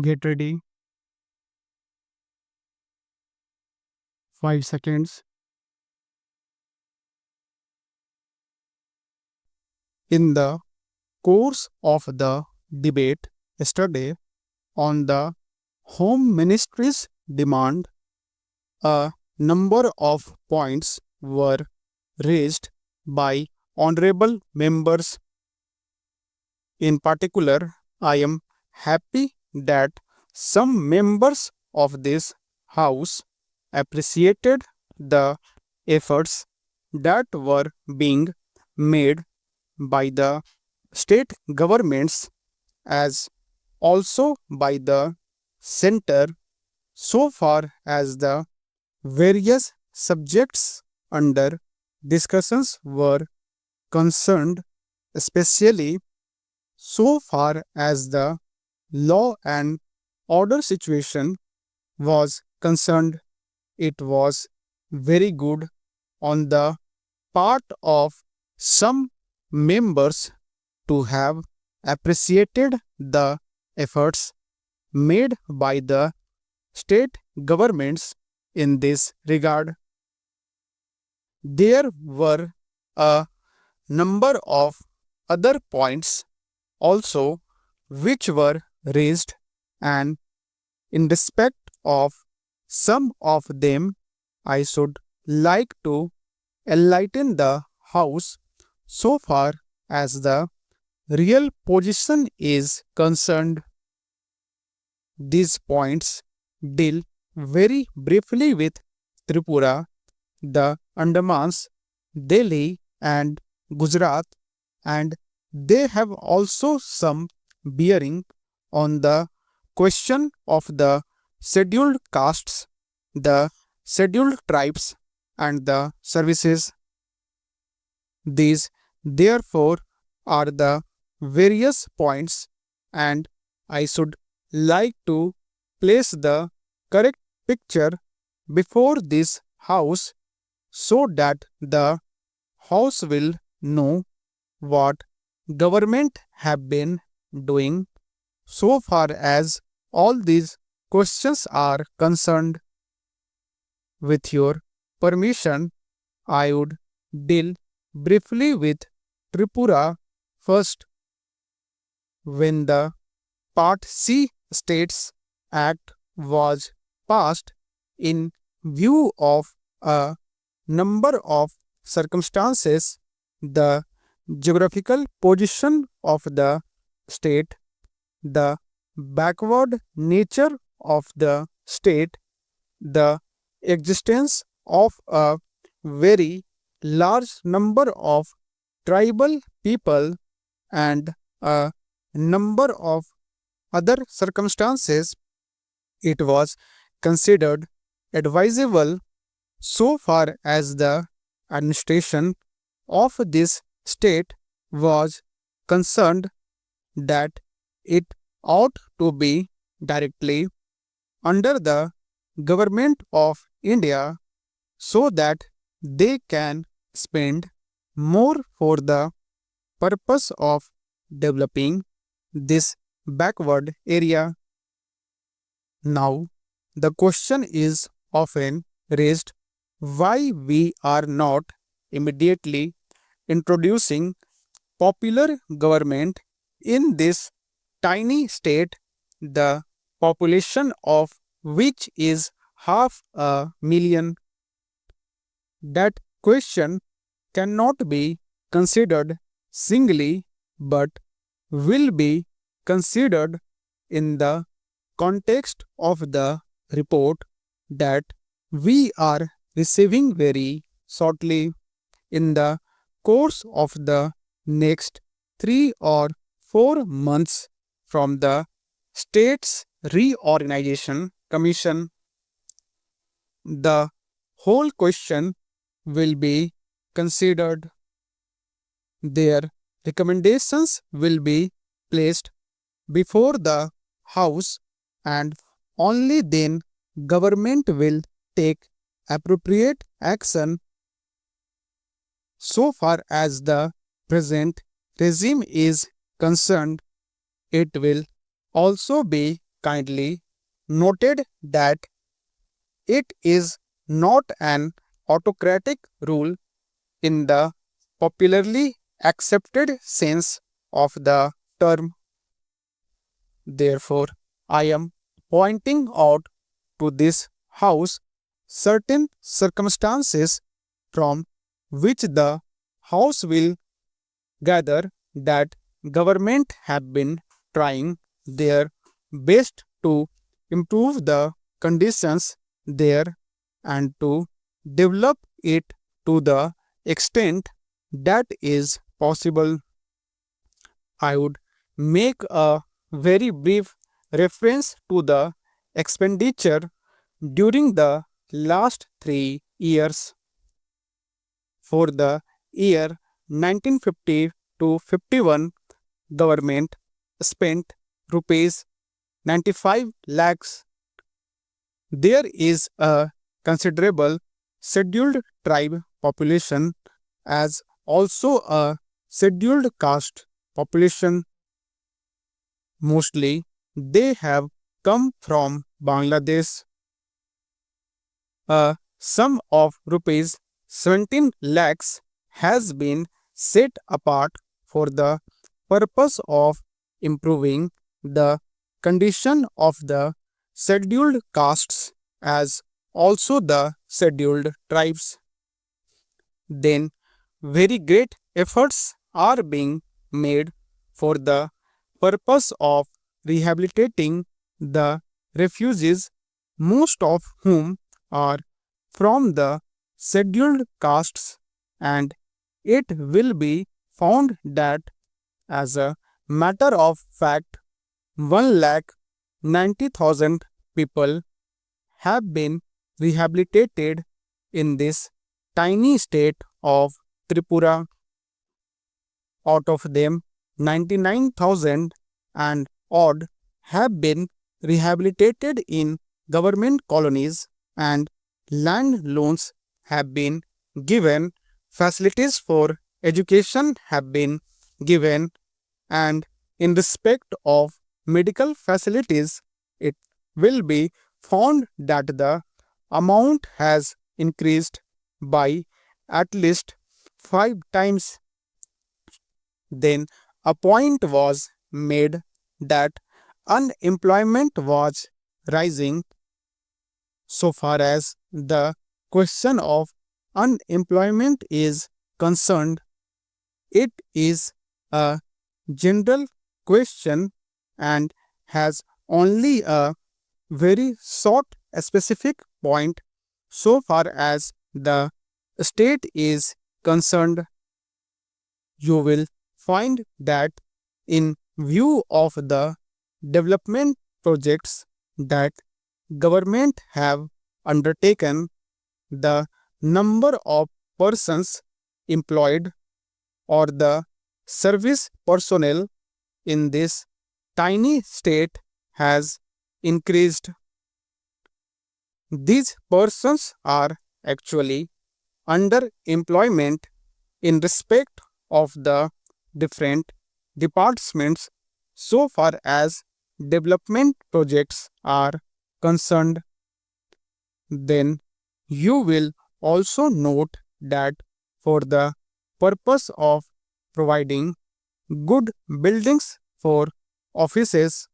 Get ready. 5 seconds. In the course of the debate yesterday on the Home Ministry's demand, a number of points were raised by honorable members. In particular, I am happy that some members of this House appreciated the efforts that were being made by the state governments as also by the center so far as the various subjects under discussions were concerned, especially so far as the law and order situation was concerned. It was very good on the part of some members to have appreciated the efforts made by the state governments in this regard. There were a number of other points also which were raised, and in respect of some of them, I should like to enlighten the House so far as the real position is concerned. These points deal very briefly with Tripura, the Andamans, Delhi, and Gujarat, and they have also some bearing on the question of the scheduled castes, the scheduled tribes, and the services. These, therefore, are the various points, and I should like to place the correct picture before this House so that the House will know what government have been doing so far as all these questions are concerned. With your permission, I would deal briefly with Tripura first. When the Part C States Act was passed in view of a number of circumstances, the geographical position of the state, the backward nature of the state, the existence of a very large number of tribal people, and a number of other circumstances, it was considered advisable so far as the administration of this state was concerned that it ought to be directly under the government of India so that they can spend more for the purpose of developing this backward area. Now, the question is often raised why we are not immediately introducing popular government in this tiny state, the population of which is 500,000. That question cannot be considered singly but will be considered in the context of the report that we are receiving very shortly. In the course of the next 3 or 4 months from the States Reorganization Commission, the whole question will be considered. Their recommendations will be placed before the House, and only then government will take appropriate action. So far as the present regime is concerned, it will also be kindly noted that it is not an autocratic rule in the popularly accepted sense of the term. Therefore, I am pointing out to this House certain circumstances from which the House will gather that government have been trying their best to improve the conditions there and to develop it to the extent that is possible. I would make a very brief reference to the expenditure during the last 3 years. For the year 1950 to 51, government spent rupees 95 lakhs. There is a considerable scheduled tribe population as also a scheduled caste population. Mostly they have come from Bangladesh. A sum of rupees 17 lakhs has been set apart for the purpose of improving the condition of the scheduled castes as also the scheduled tribes. Then very great efforts are being made for the purpose of rehabilitating the refugees, most of whom are from the scheduled castes, and it will be found that as a matter of fact 1,90,000 people have been rehabilitated in this tiny state of Tripura. Out of them, 99,000 and odd have been rehabilitated in government colonies, and land loans have been given, facilities for education have been given, and in respect of medical facilities, it will be found that the amount has increased by at least 5 times. Then a point was made that unemployment was rising. So far as the question of unemployment is concerned, it is a general question and has only a very short specific point so far as the state is concerned. You will find that in view of the development projects that government have undertaken, the number of persons employed or the service personnel in this tiny state has increased. These persons are actually under employment in respect of the different departments so far as development projects are concerned. Then you will also note that for the purpose of providing good buildings for offices,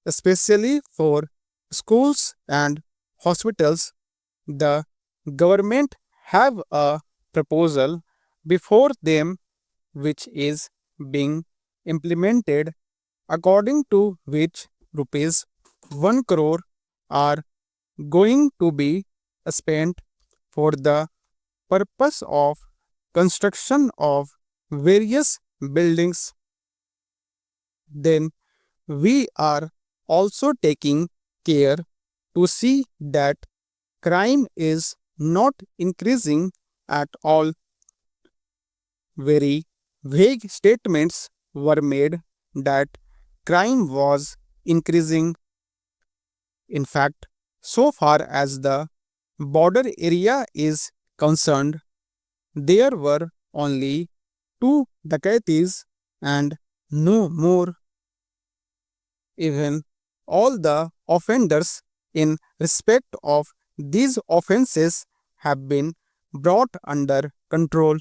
especially for schools and hospitals, the government have a proposal before them which is being implemented, according to which rupees 1 crore are going to be spent for the purpose of construction of various buildings. Then we are also taking care to see that crime is not increasing at all. Very vague statements were made that crime was increasing. In fact, so far as the border area is concerned, there were only 2 dacoities and no more. Even all the offenders in respect of these offences have been brought under control